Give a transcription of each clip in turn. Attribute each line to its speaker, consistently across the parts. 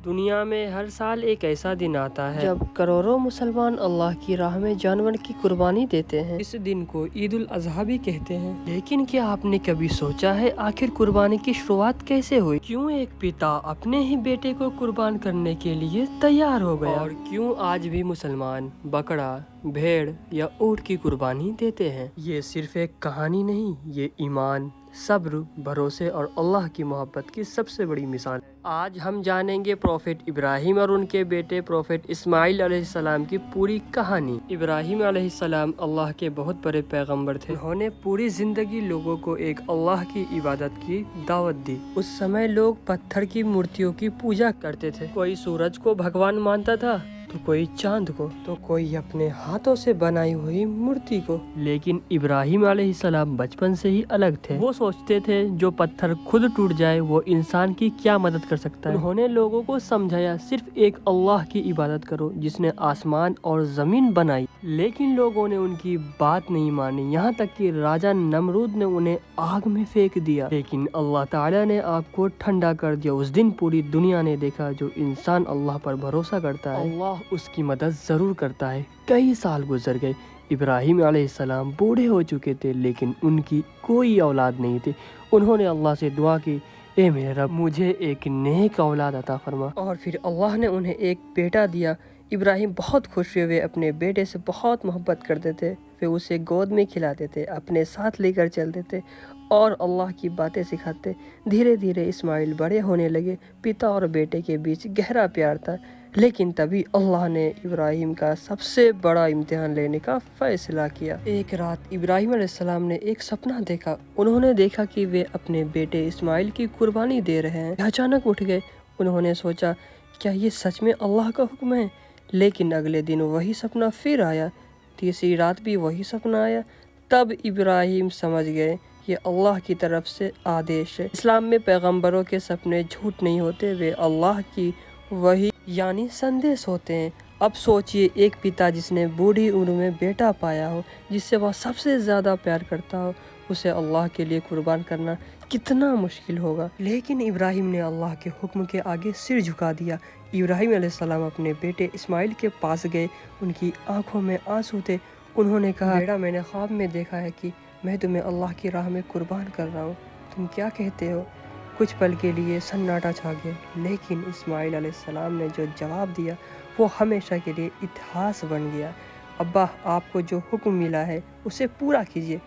Speaker 1: دنیا میں ہر سال ایک ایسا دن آتا ہے جب کروڑوں مسلمان اللہ کی راہ میں جانور کی قربانی دیتے ہیں۔ اس دن کو عید الاضحیٰ بھی کہتے ہیں۔ لیکن کیا آپ نے کبھی سوچا ہے آخر قربانی کی شروعات کیسے ہوئی؟ کیوں ایک پتا اپنے ہی بیٹے کو قربان کرنے کے لیے تیار ہو گیا؟ اور کیوں آج بھی مسلمان بکرا، بھیڑ یا اونٹ کی قربانی دیتے ہیں؟ یہ صرف ایک کہانی نہیں، یہ ایمان، صبر، بھروسے اور اللہ کی محبت کی سب سے بڑی مثال ہے۔ آج ہم جانیں گے پروفیٹ ابراہیم اور ان کے بیٹے پروفیٹ اسماعیل علیہ السلام کی پوری کہانی۔ ابراہیم علیہ السلام اللہ کے بہت بڑے پیغمبر تھے۔ انہوں نے پوری زندگی لوگوں کو ایک اللہ کی عبادت کی دعوت دی۔ اس سمے لوگ پتھر کی مورتیوں کی پوجا کرتے تھے۔ کوئی سورج کو بھگوان مانتا تھا، تو کوئی چاند کو، تو کوئی اپنے ہاتھوں سے بنائی ہوئی مورتی کو۔ لیکن ابراہیم علیہ السلام بچپن سے ہی الگ تھے۔ وہ سوچتے تھے جو پتھر خود ٹوٹ جائے وہ انسان کی کیا مدد کر سکتا ہے۔ انہوں نے لوگوں کو سمجھایا صرف ایک اللہ کی عبادت کرو جس نے آسمان اور زمین بنائی۔ لیکن لوگوں نے ان کی بات نہیں مانی، یہاں تک کہ راجا نمرود نے انہیں آگ میں پھینک دیا۔ لیکن اللہ تعالیٰ نے آگ کو ٹھنڈا کر دیا۔ اس دن پوری دنیا نے دیکھا جو انسان اللہ پر بھروسہ کرتا ہے اللہ اس کی مدد ضرور کرتا ہے۔ کئی سال گزر گئے، ابراہیم علیہ السلام بوڑھے ہو چکے تھے لیکن ان کی کوئی اولاد نہیں تھی۔ انہوں نے اللہ سے دعا کی، اے میرے رب مجھے ایک نیک اولاد عطا فرما، اور پھر اللہ نے انہیں ایک بیٹا دیا۔ ابراہیم بہت خوش ہوئے، اپنے بیٹے سے بہت محبت کرتے تھے۔ وہ اسے گود میں کھلاتے تھے، اپنے ساتھ لے کر چلتے تھے اور اللہ کی باتیں سکھاتے۔ دھیرے دھیرے اسماعیل بڑے ہونے لگے، پتا اور بیٹے کے بیچ گہرا پیار تھا۔ لیکن تبھی اللہ نے ابراہیم کا سب سے بڑا امتحان لینے کا فیصلہ کیا۔ ایک رات ابراہیم علیہ السلام نے ایک سپنا دیکھا۔ انہوں نے دیکھا کہ وہ اپنے بیٹے اسماعیل کی قربانی دے رہے ہیں۔ اچانک اٹھ گئے، انہوں نے سوچا کیا یہ سچ میں اللہ کا حکم ہے؟ لیکن اگلے دن وہی سپنا پھر آیا، تیسری رات بھی وہی سپنا آیا۔ تب ابراہیم سمجھ گئے یہ اللہ کی طرف سے آدیش ہے۔ اسلام میں پیغمبروں کے سپنے جھوٹ نہیں ہوتے، وہ اللہ کی وحی یعنی سندیش ہوتے ہیں۔ اب سوچئے ایک پتا جس نے بوڑھی عمر میں بیٹا پایا ہو جس سے وہ سب سے زیادہ پیار کرتا ہو، اسے اللہ کے لیے قربان کرنا کتنا مشکل ہوگا۔ لیکن ابراہیم نے اللہ کے حکم کے آگے سر جھکا دیا۔ ابراہیم علیہ السلام اپنے بیٹے اسماعیل کے پاس گئے، ان کی آنکھوں میں آنسو تھے۔ انہوں نے کہا، بیٹا میں نے خواب میں دیکھا ہے کہ میں تمہیں اللہ کی راہ میں قربان کر رہا ہوں، تم کیا کہتے ہو؟ کچھ پل کے لیے سناٹا چھا گیا، لیکن اسماعیل علیہ السلام نے جو جواب دیا وہ ہمیشہ کے لیے اتہاس بن گیا۔ ابا آپ کو جو حکم ملا ہے اسے پورا کیجیے،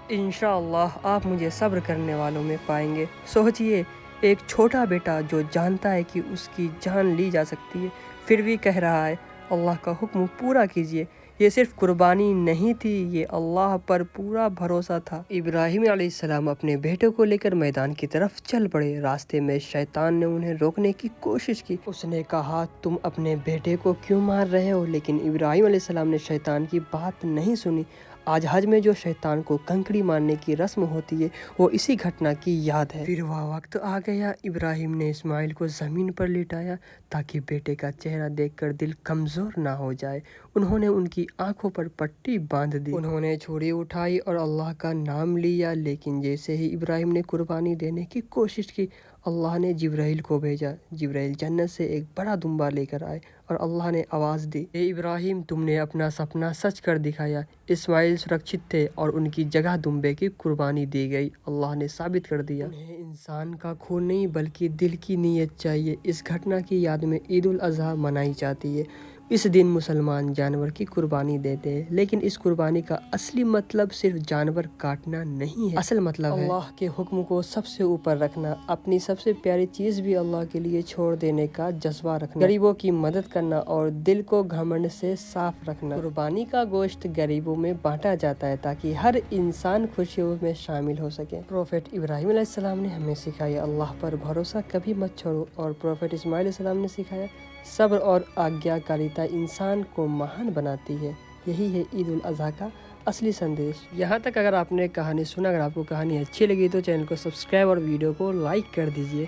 Speaker 1: انشاءاللہ آپ مجھے صبر کرنے والوں میں پائیں گے۔ سوچئے ایک چھوٹا بیٹا جو جانتا ہے کہ اس کی جان لی جا سکتی ہے پھر بھی کہہ رہا ہے اللہ کا حکم پورا کیجیے۔ یہ صرف قربانی نہیں تھی، یہ اللہ پر پورا بھروسہ تھا۔ ابراہیم علیہ السلام اپنے بیٹے کو لے کر میدان کی طرف چل پڑے۔ راستے میں شیطان نے انہیں روکنے کی کوشش کی۔ اس نے کہا تم اپنے بیٹے کو کیوں مار رہے ہو؟ لیکن ابراہیم علیہ السلام نے شیطان کی بات نہیں سنی۔ آج حج میں جو شیطان کو کنکڑی مارنے کی رسم ہوتی ہے وہ اسی گھٹنا کی یاد ہے۔ پھر وہ وقت آ گیا، ابراہیم نے اسماعیل کو زمین پر لٹایا تاکہ بیٹے کا چہرہ دیکھ کر دل کمزور نہ ہو جائے۔ انہوں نے ان کی آنکھوں پر پٹی باندھ دی۔ انہوں نے چھری اٹھائی اور اللہ کا نام لیا، لیکن جیسے ہی ابراہیم نے قربانی دینے کی کوشش کی اللہ نے جبرائیل کو بھیجا۔ جبرائیل جنت سے ایک بڑا دمبا لے کر آئے اور اللہ نے آواز دی، اے ابراہیم تم نے اپنا سپنا سچ کر دکھایا۔ اسماعیل سرکشت تھے اور ان کی جگہ دمبے کی قربانی دی گئی۔ اللہ نے ثابت کر دیا انہیں انسان کا خون نہیں بلکہ دل کی نیت چاہیے۔ اس گھٹنا کی یاد میں عید الاضحیٰ منائی جاتی ہے۔ اس دن مسلمان جانور کی قربانی دیتے ہیں، لیکن اس قربانی کا اصلی مطلب صرف جانور کاٹنا نہیں ہے۔ اصل مطلب ہے اللہ کے حکم کو سب سے اوپر رکھنا، اپنی سب سے پیاری چیز بھی اللہ کے لیے چھوڑ دینے کا جذبہ رکھنا، غریبوں کی مدد کرنا اور دل کو گھمنڈ سے صاف رکھنا۔ قربانی کا گوشت غریبوں میں بانٹا جاتا ہے تاکہ ہر انسان خوشیوں میں شامل ہو سکے۔ پروفیٹ ابراہیم علیہ السلام نے ہمیں سکھایا اللہ پر بھروسہ کبھی مت چھوڑو، اور پروفیٹ اسماعیل علیہ السلام نے سکھایا صبر اور آگیا کاریتا انسان کو مہان بناتی ہے۔ یہی ہے عید الاضحیٰ کا اصلی سندیش۔ یہاں تک اگر آپ نے کہانی سنا، اگر آپ کو کہانی اچھی لگی تو چینل کو سبسکرائب اور ویڈیو کو لائک کر دیجیے۔